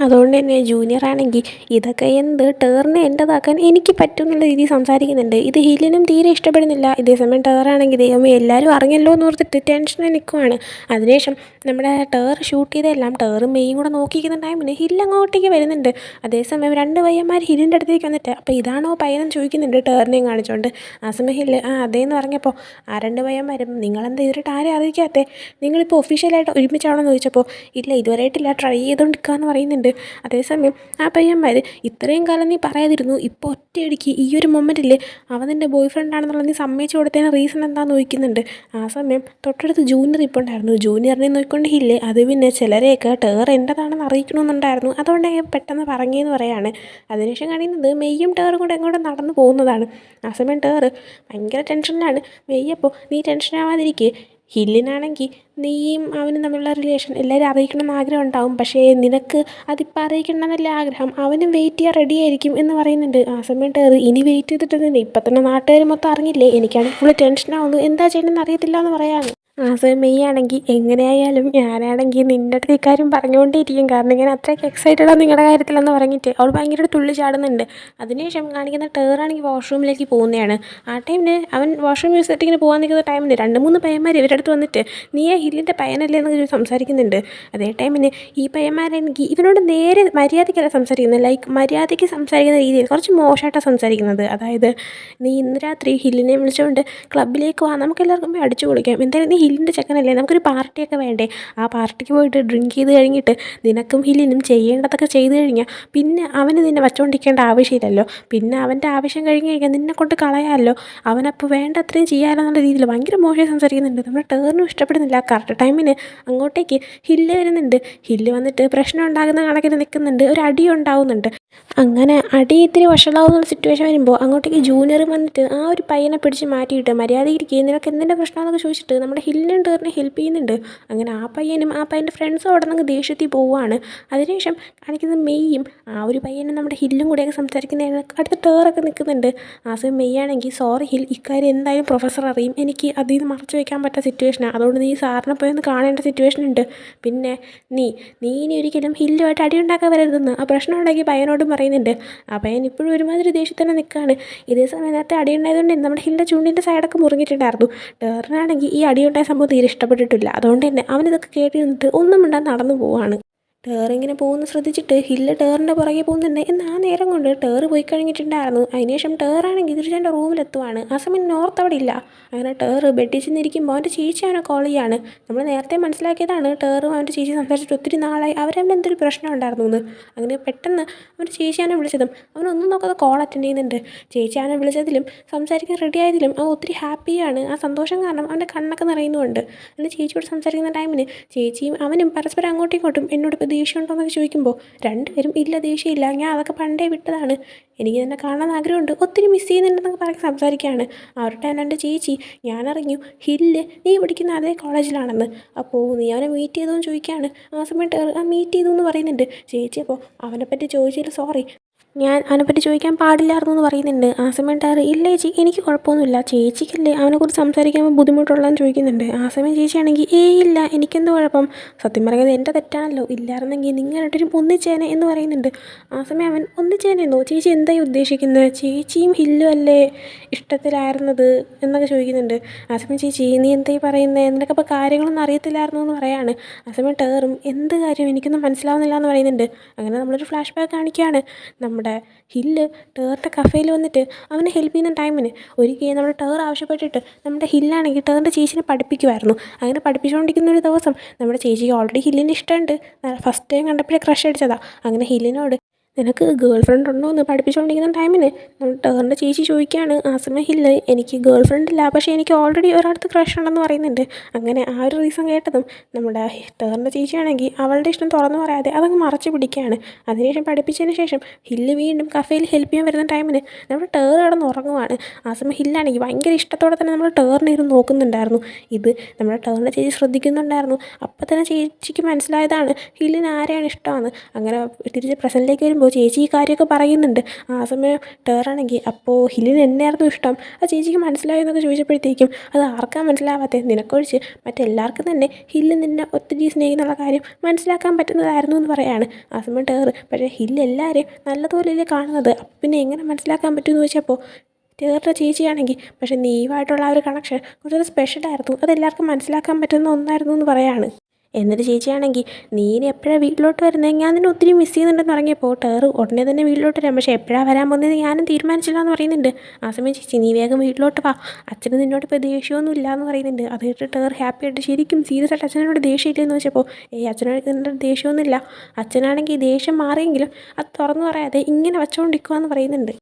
അതുകൊണ്ട് തന്നെ ജൂനിയർ ആണെങ്കിൽ ഇതൊക്കെ എന്ത് ടേറിനെ എൻ്റെതാക്കാൻ എനിക്ക് പറ്റും എന്നുള്ള രീതിയിൽ സംസാരിക്കുന്നുണ്ട്. ഇത് ഹില്ലിനും തീരെ ഇഷ്ടപ്പെടുന്നില്ല. ഇതേസമയം ടേറാണെങ്കിൽ ദൈവമേ എല്ലാവരും അറിഞ്ഞല്ലോ എന്ന് ഓർത്തിട്ട് ടെൻഷനിൽ നിൽക്കുവാണ്. അതിനുശേഷം നമ്മുടെ ടേർ ഷൂട്ട് ചെയ്തെല്ലാം ടേറും മെയ്യും കൂടെ നോക്കിയിരിക്കുന്ന ടൈമിന് ഹില്ല് അങ്ങോട്ടേക്ക് വരുന്നുണ്ട്. അതേസമയം രണ്ട് പയ്യന്മാർ ഹില്ലിൻ്റെ അടുത്തേക്ക് വന്നിട്ട് അപ്പോൾ ഇതാണോ പയ്യനെന്ന് ചോദിക്കുന്നുണ്ട് ടേറിനെയും കാണിച്ചുകൊണ്ട്. ആ സമയം ഹില്ല് അതേന്ന് പറഞ്ഞപ്പോൾ ആ രണ്ട് പയ്യന്മാരും നിങ്ങളെന്താ ഇവരായിട്ട് ആരെ അറിയിക്കാത്തേ, നിങ്ങളിപ്പോൾ ഒഫീഷ്യലായിട്ട് ഒരുമിച്ചാണോ എന്ന് ചോദിച്ചപ്പോൾ ഇല്ല ഇതുവരെയായിട്ടില്ല ട്രൈ ചെയ്തുകൊണ്ടിരിക്കുകയെന്ന് പറയുന്നുണ്ട്. അതേസമയം ആ പയ്യന്മാർ ഇത്രയും കാലം നീ പറയാതിരുന്നു, ഇപ്പോൾ ഒറ്റയടിക്ക് ഈ ഒരു മൊമെൻറ്റിൽ അവൻ നിൻ്റെ ബോയ് ഫ്രണ്ട് ആണെന്നുള്ളത് നീ സമ്മതിച്ചു കൊടുത്തതിന് റീസൺ എന്താണെന്ന് ചോദിക്കുന്നുണ്ട്. ആ സമയം തൊട്ടടുത്ത് ജൂനിയർ ഇപ്പോൾ ഉണ്ടായിരുന്നു. ജൂനിയറിനെ നോക്കിക്കൊണ്ട് ഹില്ല് അത് പിന്നെ ചിലരെയൊക്കെ ടേർ എൻ്റെതാണെന്ന് അറിയിക്കണമെന്നുണ്ടായിരുന്നു, അതുകൊണ്ട് ഞാൻ പെട്ടെന്ന് പറഞ്ഞതെന്ന് പറയാണ്. അതിനുശേഷം കാണിക്കുന്നത് മെയ്യും ടേറും കൂടെ എങ്ങോട്ട് നടന്നു പോകുന്നതാണ്. ആ സമയം ടേർ ഭയങ്കര ടെൻഷനിലാണ്. മെയ്യപ്പോൾ നീ ടെൻഷനാവാതിരിക്കുക, ഹില്ലിനാണെങ്കിൽ നീയും അവനും തമ്മിലുള്ള റിലേഷൻ എല്ലാവരും അറിയിക്കണമെന്ന് ആഗ്രഹം ഉണ്ടാവും, പക്ഷേ നിനക്ക് അതിപ്പോൾ അറിയിക്കണമെന്നല്ല ആഗ്രഹം, അവനും വെയിറ്റ് ചെയ്യാൻ റെഡി ആയിരിക്കും എന്ന് പറയുന്നുണ്ട്. ആ സമയം ടേറ് ഇനി വെയിറ്റ് ചെയ്തിട്ട് തന്നെ ഇപ്പം തന്നെ നാട്ടുകാർ മൊത്തം അറിഞ്ഞില്ലേ, എനിക്കാണെങ്കിൽ ഫുള്ള് ടെൻഷനാവുന്നു, എന്താ ചെയ്യണമെന്ന് അറിയത്തില്ല എന്ന് പറയാറ്. ആ സമയം മെയ്യാണെങ്കിൽ എങ്ങനെയായാലും ഞാനാണെങ്കിൽ നിൻ്റെ അടുത്ത് ഇക്കാര്യം പറഞ്ഞുകൊണ്ടേയിരിക്കും, കാരണം ഞാൻ അത്രയ്ക്ക് എക്സൈറ്റഡാണ് നിങ്ങളുടെ കാര്യത്തിലെന്ന് പറഞ്ഞിട്ട് അവൾ ഭയങ്കരമായിട്ട് തുള്ളി ചാടുന്നുണ്ട്. അതിനുശേഷം കാണിക്കുന്ന ടേറാണെങ്കിൽ വാഷ്റൂമിലേക്ക് പോകുന്നതാണ്. ആ ടൈമിന് അവൻ വാഷ്റൂം യൂസ് ചെയ്തിട്ട് ഇങ്ങനെ പോകാൻ നിൽക്കുന്ന ടൈമിന് 2-3 പയ്യന്മാർ ഇവരുടെ അടുത്ത് വന്നിട്ട് നീ ആ ഹില്ലിൻ്റെ പയ്യനല്ലേ എന്നൊക്കെ സംസാരിക്കുന്നുണ്ട്. അതേ ടൈമിന് ഈ പയ്യന്മാരാണെങ്കിൽ ഇവനോട് നേരെ മര്യാദയ്ക്കല്ല സംസാരിക്കുന്നത്, ലൈക്ക് മര്യാദയ്ക്ക് സംസാരിക്കുന്ന രീതിയിൽ കുറച്ച് മോശമായിട്ടാണ് സംസാരിക്കുന്നത്. അതായത് നീ ഇന്ന് രാത്രി ഹില്ലിനെ വിളിച്ചുകൊണ്ട് ക്ലബ്ബിലേക്ക് വാ, നമുക്ക് എല്ലാവർക്കും പോയി അടിച്ചു പൊളിക്കാം, എന്തായാലും നീ ഹില്ലിൻ്റെ ചെക്കനല്ലേ, നമുക്കൊരു പാർട്ടിയൊക്കെ വേണ്ടേ, ആ പാർട്ടിക്ക് പോയിട്ട് ഡ്രിങ്ക് ചെയ്ത് കഴിഞ്ഞിട്ട് നിനക്കും ഹില്ലിനും ചെയ്യേണ്ടതൊക്കെ ചെയ്ത് കഴിഞ്ഞാൽ പിന്നെ അവന് നിന്നെ വച്ചുകൊണ്ടിരിക്കേണ്ട ആവശ്യമില്ലല്ലോ, പിന്നെ അവൻ്റെ ആവശ്യം കഴിഞ്ഞ് കഴിഞ്ഞാൽ നിന്നെ കൊണ്ട് കളയാമല്ലോ, അവനപ്പോൾ വേണ്ട അത്രയും ചെയ്യാമല്ലോ എന്നുള്ള രീതിയിൽ ഭയങ്കര മോശമായി സംസാരിക്കുന്നുണ്ട്. നമ്മുടെ ടേറിനും ഇഷ്ടപ്പെടുന്നില്ല. കറക്റ്റ് ടൈമിന് അങ്ങോട്ടേക്ക് ഹില്ല് വരുന്നുണ്ട്. ഹില്ല് വന്നിട്ട് പ്രശ്നം ഉണ്ടാകുന്ന കണക്കിന് നിൽക്കുന്നുണ്ട്. ഒരു അടി ഉണ്ടാവുന്നുണ്ട്. അങ്ങനെ അടി ഇത്തിരി വഷളാവുന്ന സിറ്റുവേഷൻ വരുമ്പോൾ അങ്ങോട്ടേക്ക് ജൂനിയർ വന്നിട്ട് ആ ഒരു പയ്യനെ പിടിച്ച് മാറ്റിയിട്ട് മര്യാദയ്ക്ക് നിനക്ക് എന്തിൻ്റെ പ്രശ്നമാണെന്നൊക്കെ ചോദിച്ചിട്ട് നമ്മുടെ ഹില്ലിനും ടേറിനെ ഹെൽപ്പ് ചെയ്യുന്നുണ്ട്. അങ്ങനെ ആ പയ്യനും ആ പയ്യൻ്റെ ഫ്രണ്ട്സും അവിടെ നിന്ന് ദേഷ്യത്തിൽ പോവുകയാണ്. അതിനുശേഷം കാണിക്കുന്നത് മെയ്യും ആ ഒരു പയ്യനും നമ്മുടെ ഹില്ലും കൂടെയൊക്കെ സംസാരിക്കുന്നതിന് അടുത്ത് ടേറൊക്കെ നിൽക്കുന്നുണ്ട്. ആ സമയം മെയ്യാണെങ്കിൽ സോറി ഹിൽ, ഇക്കാര്യം എന്തായാലും പ്രൊഫസർ അറിയും, എനിക്ക് അതിൽ നിന്ന് മറച്ചു വയ്ക്കാൻ പറ്റാത്ത സിറ്റുവേഷനാണ്, അതുകൊണ്ട് നീ സാറിനെ പോയി ഒന്ന് കാണേണ്ട സിറ്റുവേഷൻ ഉണ്ട്, പിന്നെ നീ ഇനി ഒരിക്കലും ഹില്ലുമായിട്ട് അടി ഉണ്ടാക്കാൻ വരരുതെന്ന് ആ പ്രശ്നം ഉണ്ടാക്കി പയ്യനോടും പറയുന്നുണ്ട്. ആ പയ്യൻ ഇപ്പോഴും ഒരുമാതിരി ദേഷ്യത്തിൽ തന്നെ നിൽക്കുകയാണ്. ഇതേ സമയം നേരത്തെ അടി ഉണ്ടായതുകൊണ്ട് നമ്മുടെ ഹില്ലിൻ്റെ ചുണ്ടിൻ്റെ സൈഡൊക്കെ മുറിഞ്ഞിട്ടുണ്ടായിരുന്നു. ടേറിനാണെങ്കിൽ ഈ അടിയുണ്ടായ സംഭവം തീരെ ഇഷ്ടപ്പെട്ടിട്ടില്ല. അതുകൊണ്ട് തന്നെ അവനിതൊക്കെ കേട്ട് നിന്നിട്ട് ഒന്നും മിണ്ടാതെ നടന്നു പോവുകയാണ്. ടേറിങ്ങനെ പോകുന്ന ശ്രദ്ധിച്ചിട്ട് ഹില്ല് ടേറിൻ്റെ പുറകെ പോകുന്നുണ്ട്. എന്നാൽ ആ നേരം കൊണ്ട് ടേറ് പോയി കഴിഞ്ഞിട്ടുണ്ടായിരുന്നു. അതിനുശേഷം ടേറാണെങ്കിൽ തിരിച്ചെൻ്റെ റൂമിലെത്തുവാണ്. ആ സമയം നോർത്ത് അവിടെ ഇല്ല. അങ്ങനെ ടേറ് ബെഡിൽ ചെന്നിരിക്കുമ്പോൾ അവൻ്റെ ചേച്ചി അവനെ കോൾ ചെയ്യാണ്. നമ്മൾ നേരത്തെ മനസ്സിലാക്കിയതാണ് ടേറും അവൻ്റെ ചേച്ചി സംസാരിച്ചിട്ട് ഒത്തിരി നാളായി, അവരവൻ്റെ എന്തൊരു പ്രശ്നം ഉണ്ടായിരുന്നു എന്ന്. അങ്ങനെ പെട്ടെന്ന് അവൻ്റെ ചേച്ചി അവനെ വിളിച്ചതും അവനൊന്നും നോക്കാതെ കോൾ അറ്റൻഡ് ചെയ്യുന്നുണ്ട്. ചേച്ചി അവനെ വിളിച്ചതിലും സംസാരിക്കാൻ റെഡി ആയതിലും അവൻ ഒത്തിരി ഹാപ്പിയാണ്. ആ സന്തോഷം കാരണം അവൻ്റെ കണ്ണൊക്കെ നിറയുന്നുമുണ്ട്. എൻ്റെ ചേച്ചിയോട് സംസാരിക്കുന്ന ടൈമിന് ചേച്ചിയും അവനും പരസ്പരം അങ്ങോട്ടും ഇങ്ങോട്ടും എന്നോട് ദേഷ്യം ഉണ്ടോ എന്നൊക്കെ ചോദിക്കുമ്പോൾ രണ്ടുപേരും ഇല്ല ദേഷ്യമില്ല, ഞാൻ അതൊക്കെ പണ്ടേ വിട്ടതാണ്, എനിക്ക് തന്നെ കാണാൻ ആഗ്രഹമുണ്ട്, ഒത്തിരി മിസ് ചെയ്യുന്നുണ്ടെന്നൊക്കെ പറഞ്ഞ് സംസാരിക്കുകയാണ്. അവരുടെ തന്നെ എൻ്റെ ചേച്ചി ഞാനറിഞ്ഞു ഹില്ല് നീ പഠിക്കുന്ന അതേ കോളേജിലാണെന്ന്, അപ്പോൾ നീ അവനെ മീറ്റ് ചെയ്തോന്ന് ചോദിക്കുകയാണ്. ആ സമയത്ത് ആ മീറ്റ് ചെയ്തു എന്ന് പറയുന്നുണ്ട് ചേച്ചി. അപ്പോൾ അവനെപ്പറ്റി ചോദിച്ചതിൽ സോറി, ഞാൻ അവനെപ്പറ്റി ചോദിക്കാൻ പാടില്ലായിരുന്നു എന്ന് പറയുന്നുണ്ട്. ആ സമയം ടേറ് ഇല്ല ചേച്ചി എനിക്ക് കുഴപ്പമൊന്നുമില്ല, ചേച്ചിക്കല്ലേ അവനെക്കുറിച്ച് സംസാരിക്കുമ്പോൾ ബുദ്ധിമുട്ടുള്ളതെന്ന് ചോദിക്കുന്നുണ്ട്. ആ സമയം ചേച്ചിയാണെങ്കിൽ ഇല്ല എനിക്കെന്ത് കുഴപ്പം, സത്യം പറയുന്നത് എൻ്റെ തെറ്റാണല്ലോ, ഇല്ലായിരുന്നെങ്കിൽ നിങ്ങളായിട്ടൊരു ഒന്നിച്ചേനെ എന്ന് പറയുന്നുണ്ട്. ആ സമയം അവൻ ഒന്നിച്ചേനെന്നോ, ചേച്ചി എന്തായി ഉദ്ദേശിക്കുന്നത്, ചേച്ചിയും ഹില്ലും അല്ലേ ഇഷ്ടത്തിലായിരുന്നത് എന്നൊക്കെ ചോദിക്കുന്നുണ്ട്. ആ സമയം ചേച്ചി നീ എന്തായി പറയുന്നത്, നിനക്കപ്പോൾ കാര്യങ്ങളൊന്നും അറിയത്തില്ലായിരുന്നു എന്ന് പറയാണ്. ആ സമയം ടേറും എന്ത് കാര്യം എനിക്കൊന്നും മനസ്സിലാവുന്നില്ല എന്ന് പറയുന്നുണ്ട്. അങ്ങനെ നമ്മളൊരു ഫ്ലാഷ് ബാക്ക് കാണിക്കുകയാണ്. നമ്മൾ നമ്മുടെ ഹില്ല് ടേറിൻ്റെ കഫേയിൽ വന്നിട്ട് അവനെ ഹെൽപ്പ് ചെയ്യുന്ന ടൈമിന് ഒരിക്കലും നമ്മുടെ ടേർ ആവശ്യപ്പെട്ടിട്ട് നമ്മുടെ ഹില്ലാണെങ്കിൽ ടേറിൻ്റെ ചേച്ചിനെ പഠിപ്പിക്കുമായിരുന്നു. അങ്ങനെ പഠിപ്പിച്ചുകൊണ്ടിരിക്കുന്ന ഒരു ദിവസം നമ്മുടെ ചേച്ചിക്ക് ഓൾറെഡി ഹില്ലിന് ഇഷ്ടമുണ്ട്. ഫസ്റ്റ് ടൈം കണ്ടപ്പോഴേ ക്രഷ് അടിച്ചതാണ്. അങ്ങനെ ഹില്ലിനോട് നിനക്ക് ഗേൾ ഫ്രണ്ട് ഉണ്ടോ എന്ന് പഠിപ്പിച്ചുകൊണ്ടിരിക്കുന്ന ടൈമിന് നമ്മുടെ ടേറിൻ്റെ ചേച്ചി ചോദിക്കുകയാണ്, ആ സമയം ഹില്ല് എനിക്ക് ഗേൾ ഫ്രണ്ട് ഇല്ല, പക്ഷേ എനിക്ക് ഓൾറെഡി ഒരാൾക്ക് ക്രഷ് ഉണ്ടെന്ന് പറയുന്നുണ്ട്. അങ്ങനെ ആ ഒരു റീസൺ കേട്ടതും നമ്മുടെ ടേറിൻ്റെ ചേച്ചിയാണെങ്കിൽ അവളുടെ ഇഷ്ടം തുറന്നു പറയാതെ അതങ്ങ് മറച്ചു പിടിക്കുകയാണ്. അതിനുശേഷം പഠിപ്പിച്ചതിന് ശേഷം ഹില്ല് വീണ്ടും കഫേയിൽ ഹെൽപ്പ് ചെയ്യാൻ വരുന്ന ടൈമിന് നമ്മുടെ ടേർ കിടന്ന് ഉറങ്ങുവാണ്. ആ സമയം ഹില്ലാണെങ്കിൽ ഭയങ്കര ഇഷ്ടത്തോടെ തന്നെ നമ്മുടെ ടേറിനെ ഇരുന്ന് നോക്കുന്നുണ്ടായിരുന്നു. ഇത് നമ്മുടെ ടേറിൻ്റെ ചേച്ചി ശ്രദ്ധിക്കുന്നുണ്ടായിരുന്നു. അപ്പം തന്നെ ചേച്ചിക്ക് മനസ്സിലായതാണ് ഹില്ലിന് ആരെയാണ് ഇഷ്ടമെന്ന്. അങ്ങനെ തിരിച്ച് പ്രസൻറ്റിലേക്ക് വരുമ്പോൾ ചേച്ചി ഈ കാര്യമൊക്കെ പറയുന്നുണ്ട്. ആ സമയം ടേറാണെങ്കിൽ അപ്പോൾ ഹില്ലിന് എന്നെയായിരുന്നു ഇഷ്ടം, ആ ചേച്ചിക്ക് മനസ്സിലായോ എന്നൊക്കെ ചോദിച്ചപ്പോഴത്തേക്കും അത് ആർക്കാണ് മനസ്സിലാവാത്തത്, നിനക്കൊഴിച്ച് മറ്റെല്ലാവർക്കും തന്നെ ഹില്ല് നിന്നെ ഒത്തിരി സ്നേഹിക്കുന്നുള്ള കാര്യം മനസ്സിലാക്കാൻ പറ്റുന്നതായിരുന്നു എന്ന് പറയാണ്. ആ സമയം ടേറ് പക്ഷേ ഹില്ല് എല്ലാവരെയും നല്ലതുപോലെയല്ലേ കാണുന്നത്, അപ്പം പിന്നെ എങ്ങനെ മനസ്സിലാക്കാൻ പറ്റുമെന്ന് ചോദിച്ചപ്പോൾ ടേറിൻ്റെ ചേച്ചിയാണെങ്കിൽ പക്ഷേ നീയുമായിട്ടുള്ള ആ ഒരു കണക്ഷൻ കുറച്ചൊരു സ്പെഷ്യലായിരുന്നു, അതെല്ലാവർക്കും മനസ്സിലാക്കാൻ പറ്റുന്ന ഒന്നായിരുന്നു എന്ന് പറയാണ്. എന്നിട്ട് ചേച്ചിയാണെങ്കിൽ നീ ഇനി എപ്പോഴാണ് വീട്ടിലോട്ട് വരുന്നത്, ഞാൻ നിന്നെ ഒത്തിരി മിസ് ചെയ്യുന്നുണ്ടെന്ന് പറഞ്ഞപ്പോൾ ടേറ് ഉടനെ തന്നെ വീട്ടിലോട്ട് വരാം, പക്ഷേ എപ്പോഴാണ് വരാൻ പോകുന്നത് ഞാനും തീരുമാനിച്ചില്ല എന്ന് പറയുന്നുണ്ട്. ആ സമയം ചേച്ചി നീ വേഗം വീട്ടിലോട്ട് വാ, അച്ഛന് നിന്നോട് ഇപ്പോൾ ദേഷ്യമൊന്നും ഇല്ല എന്ന് പറയുന്നുണ്ട്. അത് കേട്ട് ടേർ ഹാപ്പി ആയിട്ട് ശരിക്കും സീരിയസ് ആയിട്ട് അച്ഛനോട് ദേഷ്യമില്ലെന്ന് വെച്ചപ്പോൾ അച്ഛനോട് നിന്നോട് ദേഷ്യമൊന്നുമില്ല, അച്ഛനാണെങ്കിൽ ദേഷ്യം മാറിയെങ്കിലും അത് തുറന്നു പറയാതെ ഇങ്ങനെ വച്ചുകൊണ്ടിരിക്കുക എന്ന് പറയുന്നുണ്ട്.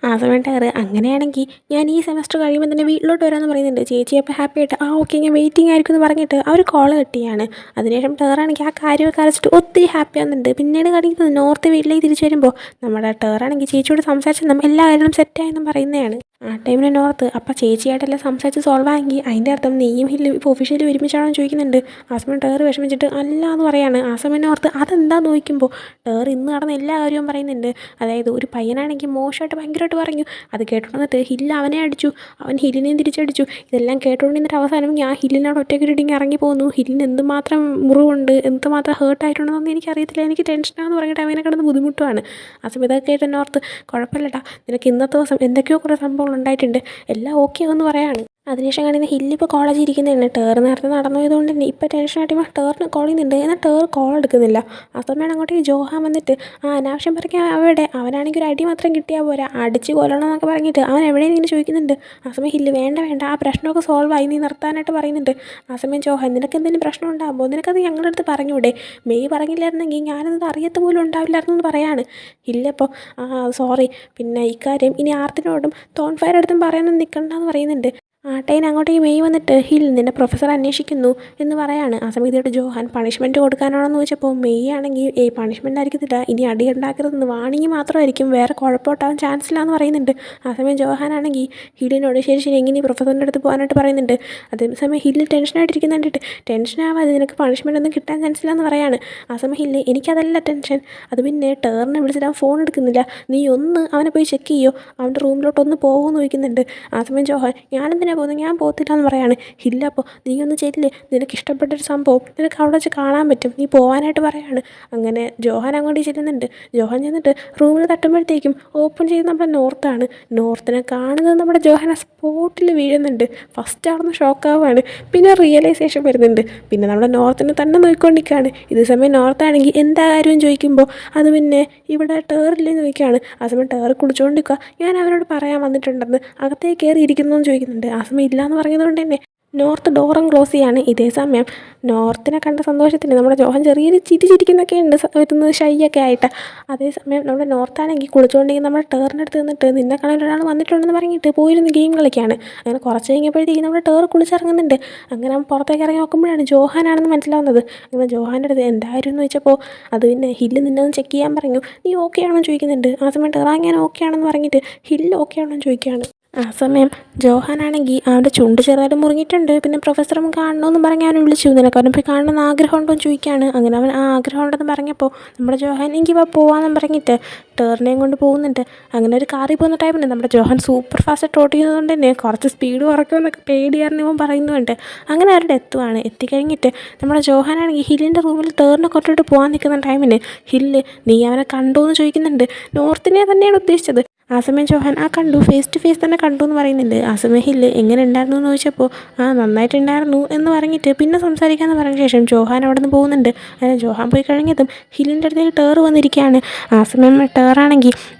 ആ സമയം ടയർ അങ്ങനെയാണെങ്കിൽ ഞാൻ ഈ സെമസ്റ്റർ കഴിയുമ്പോൾ തന്നെ വീട്ടിലോട്ട് വരാമെന്ന് പറയുന്നുണ്ട്. ചേച്ചി അപ്പോൾ ഹാപ്പി ആയിട്ട് ആ ഓക്കെ ഞാൻ വെയിറ്റിംഗ് ആയിരിക്കും എന്ന് പറഞ്ഞിട്ട് അവർ കോൾ കിട്ടിയാണ്. അതിനുശേഷം ടയറാണെങ്കിൽ ആ കാര്യമൊക്കെ അരച്ചിട്ട് ഒത്തിരി ഹാപ്പി ആകുന്നുണ്ട്. പിന്നീട് കാണിക്കുന്നത് നോർത്ത് വീട്ടിലേക്ക് തിരിച്ചു വരുമ്പോൾ നമ്മുടെ ടയറാണെങ്കിൽ ചേച്ചിയോട് സംസാരിച്ചെന്നും എല്ലാ കാര്യങ്ങളും സെറ്റായെന്നും പറയുന്നതാണ്. ആ ടൈമിന് നോർത്ത് അപ്പം ചേച്ചിയായിട്ടെല്ലാം സംസാരിച്ച് സോൾവ് ആയെങ്കിൽ അതിൻ്റെ അർത്ഥം നീയും ഹില്ല് ഇപ്പോൾ ഒഫീഷ്യലി ഒരുമിച്ചാണോ ചോദിക്കുന്നുണ്ട്. ആ സമയം ടയർ വിഷമിച്ചിട്ട് അല്ല എന്ന് പറയാണ്. ആ സമയം നോർത്ത് അതെന്താന്ന് ചോദിക്കുമ്പോൾ ടയർ ഇന്ന് നടന്ന എല്ലാ കാര്യവും പറയുന്നുണ്ട്. അതായത് ഒരു പയ്യനാണെങ്കിൽ മോശമായിട്ട് ഭയങ്കരമായിട്ട് പറഞ്ഞു, അത് കേട്ടോണ്ടിട്ട് ഹില്ല് അവനെ അടിച്ചു, അവൻ ഹില്ലിനെയും തിരിച്ചടിച്ചു. ഇതെല്ലാം കേട്ടോണ്ടിരുന്നിട്ട് അവസാനം ഞാൻ ഹില്ലിനോട് ഒറ്റയ്ക്കിട്ടിങ്ങനെ ഇറങ്ങി പോകുന്നു, ഹില്ലിന് എന്തുമാത്രം മുറിവുണ്ട് എന്തുമാത്രം ഹേർട്ടായിട്ടുണ്ടെന്നൊന്നും എനിക്കറിയത്തില്ല, എനിക്ക് ടെൻഷനാണെന്ന് പറഞ്ഞിട്ട് അവനെ കിടന്ന് ബുദ്ധിമുട്ടുമാണ്. ആ സമയം ഇതൊക്കെ കേട്ട നോർത്ത് കുഴപ്പമില്ലടാ, നിനക്ക് ഇന്നത്തെ ദിവസം എന്തൊക്കെയോ കുറേ സംഭവങ്ങൾ ഉണ്ടായിട്ടുണ്ട്, എല്ലാം ഓക്കെ എന്ന് പറയാണ്. അതിനുശേഷം കാണുന്ന ഹില്ല് ഇപ്പോൾ കോളേജിൽ ഇരിക്കുന്നതാണ്. ടേർ നേരത്തെ നടന്നു പോയതുകൊണ്ട് തന്നെ ഇപ്പോൾ ടെൻഷനായിട്ട് ടേറിന് കോൾ ചെയ്യുന്നുണ്ട്, എന്നാൽ ടേർ കോൾ എടുക്കുന്നില്ല. ആ സമയമാണ് അങ്ങോട്ടേക്ക് ജോഹാൻ വന്നിട്ട് ആ അനാവശ്യം പറയാൻ അവിടെ അവനാണെങ്കിൽ ഒരു അടി മാത്രം കിട്ടിയാൽ പോരാ, അടിച്ച് കൊല്ലണം എന്നൊക്കെ പറഞ്ഞിട്ട് അവൻ എവിടെയും ഇങ്ങനെ ചോദിക്കുന്നുണ്ട്. ആ സമയം ഹില്ല് വേണ്ട വേണ്ട ആ പ്രശ്നമൊക്കെ സോൾവ് ആയി, നീ നിർത്താനായിട്ട് പറയുന്നുണ്ട്. ആ സമയം ജോഹാൻ നിനക്ക് എന്തെങ്കിലും പ്രശ്നം ഉണ്ടാകുമ്പോൾ നിനക്കത് ഞങ്ങളുടെ അടുത്ത് പറഞ്ഞൂടെ, മെയ് പറഞ്ഞില്ലായിരുന്നെങ്കിൽ ഞാനത് അറിയത്ത് പോലും ഉണ്ടാവില്ലായിരുന്നു എന്ന് പറയാണ്. ഹില്ലപ്പോൾ ആ സോറി, പിന്നെ ഇക്കാര്യം ഇനി ആർത്തിനോടും തോൺഫയർ അടുത്തും പറയാനൊന്നും നിൽക്കണ്ടെന്ന് പറയുന്നുണ്ട്. ആ ടൈം അങ്ങോട്ടേക്ക് മെയ് വന്നിട്ട് ഹിൽ നിൻ്റെ പ്രൊഫസർ അന്വേഷിക്കുന്നു എന്ന് പറയാണ്. ആ സമയത്തോട്ട് ജോഹാൻ പണിഷ്മെൻറ്റ് കൊടുക്കാനാണെന്ന് ചോദിച്ചപ്പോൾ മെയ് ആണെങ്കിൽ പണിഷ്മെൻ്റ് ആയിരിക്കത്തില്ല, ഇനി അടി ഉണ്ടാക്കരുതെന്ന് വാണിങ് മാത്രമായിരിക്കും, വേറെ കുഴപ്പമുണ്ടാകാൻ ചാൻസ് ഇല്ല എന്ന് പറയുന്നുണ്ട്. ആ സമയം ജോഹാൻ ആണെങ്കിൽ ഹില്ലിനോട് ശരി ശരി എങ്ങനെ പ്രൊഫസറിൻ്റെ അടുത്ത് പോകാനായിട്ട് പറയുന്നുണ്ട്. അതേസമയം ഹില്ല് ടെൻഷനായിട്ടിരിക്കുന്ന കണ്ടിട്ട് ടെൻഷനാവാതെ നിനക്ക് പണിഷ്മെൻ്റ് ഒന്നും കിട്ടാൻ ചാൻസ് ഇല്ല എന്ന് പറയാണ്. ആ സമയം ഹില്ല് എനിക്കതല്ല ടെൻഷൻ, അത് പിന്നെ ടേറിനെ വിളിച്ചിട്ട് അവൻ ഫോൺ എടുക്കുന്നില്ല, നീ ഒന്ന് അവനെ പോയി ചെക്ക് ചെയ്യോ, അവൻ്റെ റൂമിലോട്ടൊന്ന് പോകുമെന്ന് ചോദിക്കുന്നുണ്ട്. ആ സമയം ജോഹാൻ ഞാനെന്തിനാ പോകുന്നത്, ഞാൻ പോകത്തില്ല എന്ന് പറയാണ്. ഇല്ല അപ്പോൾ നീ ഒന്ന് ചെല്ല്, നിനക്ക് ഇഷ്ടപ്പെട്ടൊരു സംഭവം നിനക്ക് അവിടെ വെച്ച് കാണാൻ പറ്റും, നീ പോകാനായിട്ട് പറയാണ്. അങ്ങനെ ജോഹാൻ അങ്ങോട്ട് ചെല്ലുന്നുണ്ട്. ജോഹാൻ ചെന്നിട്ട് റൂമിൽ തട്ടുമ്പോഴത്തേക്കും ഓപ്പൺ ചെയ്ത് നമ്മുടെ നോർത്താണ്. നോർത്തിനെ കാണുന്നത് നമ്മുടെ ജോഹാൻ ആ സ്പോട്ടിൽ വീഴുന്നുണ്ട്. ഫസ്റ്റ് ആവുന്ന ഷോക്കാവുകയാണ്, പിന്നെ റിയലൈസേഷൻ വരുന്നുണ്ട്, പിന്നെ നമ്മുടെ നോർത്തിനെ തന്നെ നോക്കിക്കൊണ്ടിരിക്കുകയാണ്. ഇതേ സമയം നോർത്താണെങ്കിൽ എന്താ കാര്യം ചോദിക്കുമ്പോൾ അത് പിന്നെ ഇവിടെ ടേറില്ലെന്ന് ചോദിക്കുകയാണ്. ആ സമയം ടേർ കുളിച്ചുകൊണ്ടിരിക്കുക, ഞാൻ അവനോട് പറയാൻ വന്നിട്ടുണ്ടെന്ന് അകത്തേക്ക് കയറി ഇരിക്കുന്നു എന്ന് ചോദിക്കുന്നുണ്ട്. ആ സമയം ഇല്ലയെന്ന് പറഞ്ഞതുകൊണ്ട് തന്നെ നോർത്ത് ഡോറും ക്ലോസ് ചെയ്യാണ്. ഇതേ സമയം നോർത്തിനെ കണ്ട സന്തോഷത്തിന് നമ്മുടെ ജോഹാൻ ചെറിയൊരു ചിരിക്കുന്നൊക്കെ ഉണ്ട്, വരുന്നത് ഷൈയൊക്കെ ആയിട്ട്. അതേസമയം നമ്മുടെ നോർത്താണെങ്കിൽ കുളിച്ചുകൊണ്ടെങ്കിൽ നമ്മുടെ ടേറിൻ്റെ അടുത്ത് നിന്നിട്ട് നിന്നെ കാണാൻ ഒരാൾ വന്നിട്ടുണ്ടെന്ന് പറഞ്ഞിട്ട് പോയിരുന്ന് ഗെയിം കളിക്കുകയാണ്. അങ്ങനെ കുറച്ച് കഴിഞ്ഞപ്പോഴത്തേക്കും നമ്മുടെ ടേർ കുളിച്ചിറങ്ങുന്നുണ്ട്. അങ്ങനെ അവൻ പുറത്തേക്ക് ഇറങ്ങി നോക്കുമ്പോഴാണ് ജോഹാനാണെന്ന് മനസ്സിലാവുന്നത്. അങ്ങനെ ജോഹാൻ്റെ അടുത്ത് എന്തായിരുന്നു എന്ന് ചോദിച്ചപ്പോൾ അത് പിന്നെ ഹില്ല് നിന്നെ ഒന്ന് ചെക്ക് ചെയ്യാൻ പറഞ്ഞു, നീ ഓക്കെ ആണോ ചോദിക്കുന്നുണ്ട്. ആ സമയം ടേർ ഞാൻ ഓക്കെ ആണെന്ന് പറഞ്ഞിട്ട് ഹില്ല് ഓക്കെ ആണോ എന്ന് ചോദിക്കുകയാണ്. ആ സമയം ജോഹാനാണെങ്കിൽ അവൻ്റെ ചുണ്ട് ചെറുതായിട്ട് മുറിഞ്ഞിട്ടുണ്ട്, പിന്നെ പ്രൊഫസറും കാണണമെന്ന് പറഞ്ഞ് അവനെ വിളിച്ചു, നിനക്ക് അവനെ പോയി കാണണമെന്ന് ആഗ്രഹം ഉണ്ടോ എന്ന് ചോദിക്കുകയാണ്. അങ്ങനെ അവൻ ആ ആഗ്രഹം ഉണ്ടെന്ന് പറഞ്ഞപ്പോൾ നമ്മുടെ ജോഹാൻ എനിക്ക് ഇപ്പോൾ പോകാമെന്ന് പറഞ്ഞിട്ട് ടേറിനെയും കൊണ്ട് പോകുന്നുണ്ട്. അങ്ങനെ ഒരു കാറിൽ പോകുന്ന ടൈമിന് നമ്മുടെ ജോഹാൻ സൂപ്പർ ഫാസ്റ്റ് ഓട്ട് ചെയ്യുന്നതുകൊണ്ട് തന്നെ കുറച്ച് സ്പീഡ് കുറയ്ക്കുമെന്നൊക്കെ പേടിയായിരുന്നു ഇവൻ പറയുന്നുണ്ട്. അങ്ങനെ അവരുടെ എത്തുവാണ്. എത്തിക്കഴിഞ്ഞിട്ട് നമ്മുടെ ജോഹാനാണെങ്കിൽ ഹില്ലിൻ്റെ റൂമിൽ ടേറിനെ കൊണ്ടിട്ട് പോകാൻ നിൽക്കുന്ന ടൈമിന് ഹില്ല് നീ അവനെ കണ്ടോ എന്ന് ചോദിക്കുന്നുണ്ട്. നോർത്തിനെ തന്നെയാണ് ഉദ്ദേശിച്ചത്. ആ സമയം ജോഹാൻ കണ്ടു, ഫേസ് ടു ഫേസ് തന്നെ കണ്ടു എന്ന് പറയുന്നുണ്ട്. ആ സമയം ഹില്ല് എങ്ങനെ ഉണ്ടായിരുന്നു എന്ന് ചോദിച്ചപ്പോൾ നന്നായിട്ടുണ്ടായിരുന്നു എന്ന് പറഞ്ഞിട്ട് പിന്നെ സംസാരിക്കാമെന്ന് പറഞ്ഞ ശേഷം ജോഹാൻ അവിടെ നിന്ന് പോകുന്നുണ്ട്. അങ്ങനെ ജോഹാൻ പോയി കഴിഞ്ഞതും ഹില്ലിൻ്റെ അടുത്തേക്ക് ടേർ വന്നിരിക്കുകയാണ്. ആ സമയം ടേറാണെങ്കിൽ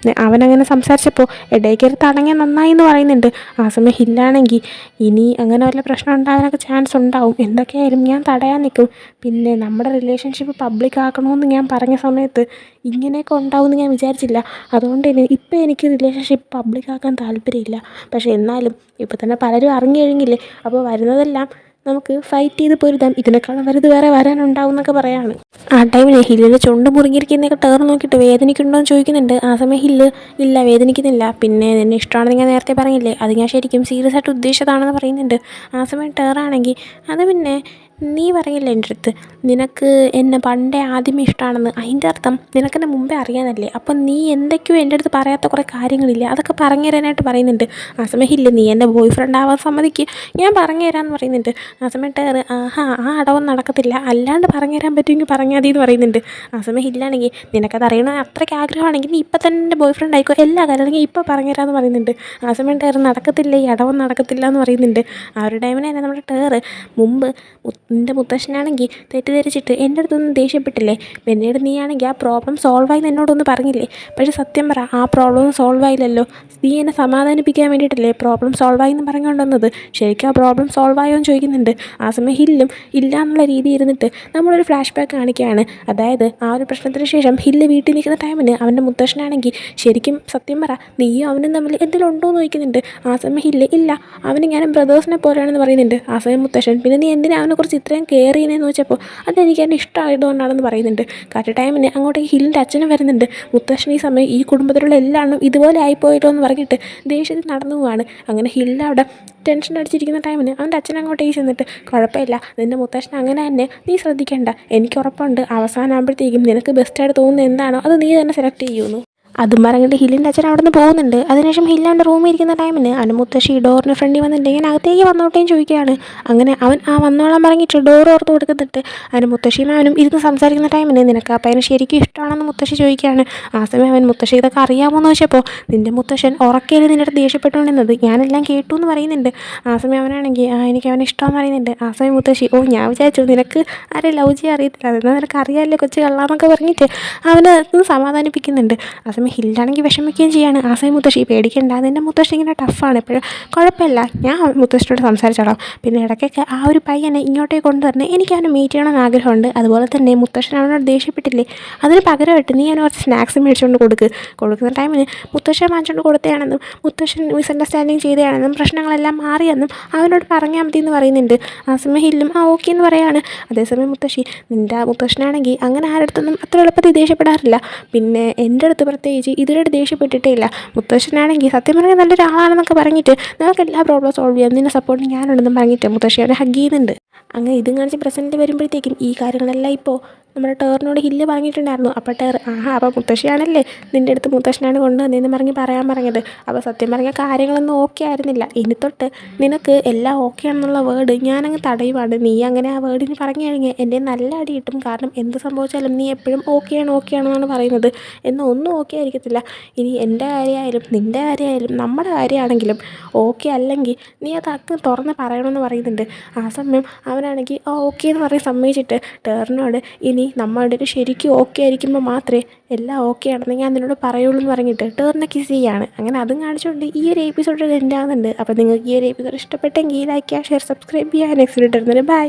അവനങ്ങനെ സംസാരിച്ചപ്പോൾ ഇടയ്ക്കൊരു തടങ്ങിയ നന്നായി എന്ന് പറയുന്നുണ്ട്. ആ സമയം ഹില്ലാണെങ്കിൽ ഇനി അങ്ങനെ വല്ല പ്രശ്നം ഉണ്ടാകാനൊക്കെ ചാൻസ് ഉണ്ടാവും, എന്തൊക്കെയായാലും ഞാൻ തടയാൻ നിൽക്കും. പിന്നെ നമ്മുടെ റിലേഷൻഷിപ്പ് പബ്ലിക് ആക്കണമെന്ന് ഞാൻ പറഞ്ഞ സമയത്ത് ഇങ്ങനെയൊക്കെ ഉണ്ടാവുമെന്ന് ഞാൻ വിചാരിച്ചില്ല. അതുകൊണ്ട് തന്നെ ഇപ്പോൾ എനിക്ക് റിലേഷൻഷിപ്പ് പബ്ലിക് ആക്കാൻ താല്പര്യമില്ല. പക്ഷേ എന്നാലും ഇപ്പോൾ തന്നെ പലരും അറിഞ്ഞു കഴിഞ്ഞില്ലേ, അപ്പോൾ വരുന്നതെല്ലാം നമുക്ക് ഫൈറ്റ് ചെയ്ത് പൊരുതാം, ഇതിനേക്കാളും വലുത് വേറെ വരാനുണ്ടാവും എന്നൊക്കെ പറയാണ്. ആ ടൈമിൽ ഹില്ലിൻ്റെ ചുണ്ട് മുറുകിയിരിക്കുന്നതൊക്കെ ടേർ നോക്കിയിട്ട് വേദനിക്കുന്നുണ്ടോ എന്ന് ചോദിക്കുന്നുണ്ട്. ആ സമയം ഹില്ല് ഇല്ല വേദനിക്കുന്നില്ല, പിന്നെ നിന്നെ ഇഷ്ടമാണെന്ന് ഞാൻ നേരത്തെ പറഞ്ഞില്ലേ, അത് ഞാൻ ശരിക്കും സീരിയസ് ആയിട്ട് ഉദ്ദേശിച്ചതാണെന്ന് പറയുന്നുണ്ട്. ആ സമയം ടേറാണെങ്കിൽ അത് പിന്നെ നീ പറയില്ല എൻ്റെ അടുത്ത് നിനക്ക് എന്നെ പണ്ടേ ആദ്യമേ ഇഷ്ടമാണെന്ന്, അതിൻ്റെ അർത്ഥം നിനക്കെന്നെ മുമ്പേ അറിയാനല്ലേ. അപ്പം നീ എന്തൊക്കെയോ എൻ്റെ അടുത്ത് പറയാത്ത കുറേ കാര്യങ്ങളില്ലേ, അതൊക്കെ പറഞ്ഞു തരാനായിട്ട് പറയുന്നുണ്ട്. ആ സമയം ഹില്ല് നീ എൻ്റെ ബോയ് ഫ്രണ്ട് ആവാൻ സമ്മതിക്ക്, ഞാൻ പറഞ്ഞു തരാമെന്ന് പറയുന്നുണ്ട്. ആ സമയം ടേർ അടവൊന്നും നടക്കത്തില്ല, അല്ലാണ്ട് പറഞ്ഞു തരാൻ പറ്റുമെങ്കിൽ പറഞ്ഞാൽ മതി എന്ന് പറയുന്നുണ്ട്. ആ സമയം ഹില്ലാണെങ്കിൽ നിനക്കത് അറിയണം അത്രയ്ക്ക് ആഗ്രഹമാണെങ്കിൽ നീ ഇപ്പം തന്നെ എൻ്റെ ബോയ് ഫ്രണ്ട് ആയിക്കോ, എല്ലാ കാര്യം അല്ലെങ്കിൽ ഇപ്പം പറഞ്ഞു തരാമെന്ന് പറയുന്നുണ്ട്. ആ സമയം ടേർ നടക്കത്തില്ല, ഈ അടവൊന്നും നടക്കത്തില്ല എന്ന് പറയുന്നുണ്ട്. ആ ഒരു ടൈമിന് തന്നെ നമ്മുടെ ടേർ മുമ്പ് നിൻ്റെ മുത്തശ്ശനാണെങ്കിൽ തെറ്റിദ്ധരിച്ചിട്ട് എൻ്റെ അടുത്തൊന്നും ദേഷ്യപ്പെട്ടില്ലേ, പിന്നീട് നീയാണെങ്കിൽ ആ പ്രോബ്ലം സോൾവ് ആയി എന്നോടൊന്ന് പറഞ്ഞില്ലേ. പക്ഷേ സത്യം പറ, ആ പ്രോബ്ലം സോൾവ് ആയില്ലല്ലോ. നീ എന്നെ സമാധാനിപ്പിക്കാൻ വേണ്ടിയിട്ടല്ലേ പ്രോബ്ലം സോൾവ് ആയി എന്ന് പറഞ്ഞുകൊണ്ടുവന്നത്, ശരിക്കും ആ പ്രോബ്ലം സോൾവ് ആയോ എന്ന് ചോദിക്കുന്നുണ്ട്. ആ സമയം ഹില്ലും ഇല്ല എന്നുള്ള രീതി ഇരുന്നിട്ട് നമ്മളൊരു ഫ്ലാഷ് ബാക്ക് കാണിക്കുകയാണ്. അതായത് ആ ഒരു പ്രശ്നത്തിന് ശേഷം ഹില്ല് വീട്ടിൽ നിൽക്കുന്ന ടൈമിന് അവൻ്റെ മുത്തശ്ശനാണെങ്കിൽ ശരിക്കും സത്യം പറ നീയും അവനും തമ്മിൽ എന്തെങ്കിലും ഉണ്ടോ എന്ന് ചോദിക്കുന്നുണ്ട്. ആ സമയം ഹില്ല് ഇല്ല, അവന് ഞാനും ബ്രദേഴ്സിനെ പോലെയാണെന്ന് പറയുന്നുണ്ട്. ആ സമയം മുത്തശ്ശൻ പിന്നെ നീ എന്തിനാ അവനെക്കുറിച്ച് ഇത്രയും കെയർ ചെയ്യുന്നതെന്ന് വെച്ചപ്പോൾ അതെനിക്ക് എന്നെ ഇഷ്ടമായതുകൊണ്ടാണെന്ന് പറയുന്നുണ്ട്. കറക്റ്റ് ടൈമിന് അങ്ങോട്ടേക്ക് ഹില്ലിൻ്റെ അച്ഛനും വരുന്നുണ്ട്. മുത്തശ്ശൻ ഈ സമയം ഈ കുടുംബത്തിലുള്ള എല്ലാവരും ഇതുപോലെ ആയിപ്പോയല്ലോ എന്ന് പറഞ്ഞിട്ട് ദേഷ്യത്തിൽ നടന്നു പോവാണ്. അങ്ങനെ ഹില്ല് അവിടെ ടെൻഷൻ അടിച്ചിരിക്കുന്ന ടൈമിന് അവൻ്റെ അച്ഛൻ അങ്ങോട്ടേക്ക് ചെന്നിട്ട് കുഴപ്പമില്ല, നിൻ്റെ മുത്തശ്ശൻ അങ്ങനെ തന്നെ നീ ശ്രദ്ധിക്കേണ്ട, എനിക്ക് ഉറപ്പുണ്ട് അവസാനമാകുമ്പോഴത്തേക്കും നിനക്ക് ബെസ്റ്റായിട്ട് തോന്നുന്നത് എന്താണോ അത് നീ തന്നെ സെലക്ട് ചെയ്യുമെന്നു. അതും പറഞ്ഞിട്ട് ഹില്ലിൻ്റെ അച്ഛൻ അവിടെ നിന്ന് പോകുന്നുണ്ട്. അതിനുശേഷം ഹില്ല് അവൻ്റെ റൂമിൽ ഇരിക്കുന്ന ടൈമിന് അവൻ്റെ മുത്തശ്ശി ഡോറിന് ഫ്രണ്ടിൽ വന്നിട്ട് ഞാൻ അകത്തേക്ക് വന്നോട്ടേന്ന് ചോദിക്കുകയാണ്. അങ്ങനെ അവൻ വന്നോളാൻ പറഞ്ഞിട്ട് ഡോർ ഓർത്ത് കൊടുക്കുന്നിട്ട് അവൻ്റെ മുത്തശ്ശിയും അവനും ഇരുന്ന് സംസാരിക്കുന്ന ടൈമിന് നിനക്ക് ആ പയ്യനെ ശരിക്കും ഇഷ്ടമാണെന്ന് മുത്തശ്ശി ചോദിക്കുകയാണ്. ആ സമയം അവൻ മുത്തശ്ശി ഇതൊക്കെ അറിയാമോ എന്ന് ചോദിച്ചപ്പോൾ നിൻ്റെ മുത്തശ്ശൻ ഉറക്കയിൽ നിൻ്റെ അടുത്ത് ദേഷ്യപ്പെട്ടുകൊണ്ടിരുന്നത് ഞാനെല്ലാം കേട്ടു എന്ന് പറയുന്നുണ്ട്. ആ സമയം അവനാണെങ്കിൽ എനിക്ക് അവനെ ഇഷ്ടമെന്ന് പറയുന്നുണ്ട്. ആ സമയം മുത്തശ്ശി ഞാൻ വിചാരിച്ചു നിനക്ക് ആരെ ലവ് ചെയ്യാൻ അറിയത്തില്ല, എന്നാൽ നിനക്ക് അറിയാമല്ലോ കൊച്ചു കള്ളാന്നൊക്കെ പറഞ്ഞിട്ട് അവനെ സമാധാനിപ്പിക്കുന്നുണ്ട്. ആ സമയം ഹില്ലാണെങ്കിൽ വിഷമിക്കുകയും ചെയ്യാണ്. ആ സമയം മുത്തശ്ശി പേടിക്കണ്ട, നിൻ്റെ മുത്തശ്ശി ഇങ്ങനെ ടഫാണ് എപ്പോഴും, കുഴപ്പമില്ല ഞാൻ മുത്തശ്ശിയോട് സംസാരിച്ചോളാം, പിന്നെ ഇടയ്ക്കൊക്കെ ആ ഒരു പയ്യനെ ഇങ്ങോട്ടേക്ക് കൊണ്ടുവരണേ, എനിക്ക് അവനെ മീറ്റ് ചെയ്യണമെന്ന് ആഗ്രഹമുണ്ട്. അതുപോലെ തന്നെ മുത്തശ്ശൻ അവനോട് ദേഷ്യപ്പെട്ടില്ലേ, അതിന് പകരമായിട്ട് നീ അവന് കുറച്ച് സ്നാക്സ് മേടിച്ചുകൊണ്ട് കൊടുക്കുന്ന ടൈമിന് മുത്തശ്ശൻ വാങ്ങിച്ചുകൊണ്ട് കൊടുത്തതാണെന്നും മുത്തശ്ശൻ മിസ്അണ്ടർസ്റ്റാൻഡിങ് ചെയ്തതാണെന്നും പ്രശ്നങ്ങളെല്ലാം മാറിയെന്നും അവനോട് പറഞ്ഞാൽ മതി എന്ന് പറയുന്നുണ്ട്. ആ സമയം ഹില്ലും ഓക്കെ എന്ന് പറയാണ്. അതേസമയം മുത്തശ്ശി നിൻ്റെ മുത്തശ്ശനാണെങ്കിൽ അങ്ങനെ ആരുടെ അടുത്തൊന്നും അത്ര എളുപ്പത്തിൽ ദേഷ്യപ്പെടാറില്ല, പിന്നെ എൻ്റെ അടുത്ത് പ്രത്യേകിച്ച് ഇതിനോട് ദേഷ്യപ്പെട്ടിട്ടേ ഇല്ല. മുത്തശ്ശനാണെങ്കിൽ സത്യം പറഞ്ഞാൽ നല്ലൊരാളാണെന്നൊക്കെ പറഞ്ഞിട്ട് നമുക്ക് എല്ലാ പ്രോബ്ലം സോൾവ് ചെയ്യാം, നിന്നെ സപ്പോർട്ട് ഞാനുണ്ടെന്നും പറഞ്ഞിട്ട് മുത്തശ്ശി അവനെ ഹഗ് ചെയ്യുന്നുണ്ട്. അങ്ങനെ ഇതും കാണിച്ച് പ്രസൻറ്റിൽ വരുമ്പോഴത്തേക്കും ഈ കാര്യങ്ങളെല്ലാം ഇപ്പോൾ നമ്മുടെ ടേറിനോട് ഹില്ല് പറഞ്ഞിട്ടുണ്ടായിരുന്നു. അപ്പോൾ ടേർ അപ്പോൾ മുത്തശ്ശിയാണല്ലേ നിൻ്റെ അടുത്ത് മുത്തശ്ശനാണ് കൊണ്ടുവന്നതെന്ന് പറയാൻ പറഞ്ഞത്. അപ്പോൾ സത്യം പറഞ്ഞാൽ കാര്യങ്ങളൊന്നും ഓക്കെ ആയിരുന്നില്ല, ഇനി തൊട്ട് നിനക്ക് എല്ലാം ഓക്കെ ആണെന്നുള്ള വേർഡ് ഞാനങ്ങ് തടയുവാണ്. നീ അങ്ങനെ ആ വേർഡിന് പറഞ്ഞു കഴിഞ്ഞാൽ എൻ്റെ നല്ല അടി കിട്ടും, കാരണം എന്ത് സംഭവിച്ചാലും നീ എപ്പോഴും ഓക്കെ ആണെന്നാണ് പറയുന്നത്, എന്നാൽ ഒന്നും ഓക്കെ ആയിരിക്കത്തില്ല. ഇനി എൻ്റെ കാര്യമായാലും നിൻ്റെ കാര്യമായാലും നമ്മുടെ കാര്യമാണെങ്കിലും ഓക്കെ അല്ലെങ്കിൽ നീ അത് തുറന്ന് പറയണമെന്ന് പറയുന്നുണ്ട്. ആ സമയം അവനാണെങ്കിൽ ഓക്കെ എന്ന് പറഞ്ഞ് സമ്മതിച്ചിട്ട് ടേറിനോട് ഇനി നമ്മളുടെ ഒരു ശരിക്കും ഓക്കെ ആയിരിക്കുമ്പോൾ മാത്രമേ എല്ലാം ഓക്കെ ആണെന്ന് ഞാൻ നിന്നോട് പറയുള്ളൂ എന്ന് പറഞ്ഞിട്ട് ടേറിനെ കിസ് ചെയ്യാണ്. അങ്ങനെ അതും കാണിച്ചുകൊണ്ട് ഈ ഒരു എപ്പിസോഡ് എൻഡ് ആവുന്നുണ്ട്. അപ്പോൾ നിങ്ങൾക്ക് ഈ ഒരു എപ്പിസോഡ് ഇഷ്ടപ്പെട്ടെങ്കിൽ ലൈക്ക് ചെയ്യുക, ഷെയർ, സബ്സ്ക്രൈബ് ചെയ്യുക. Next video bye.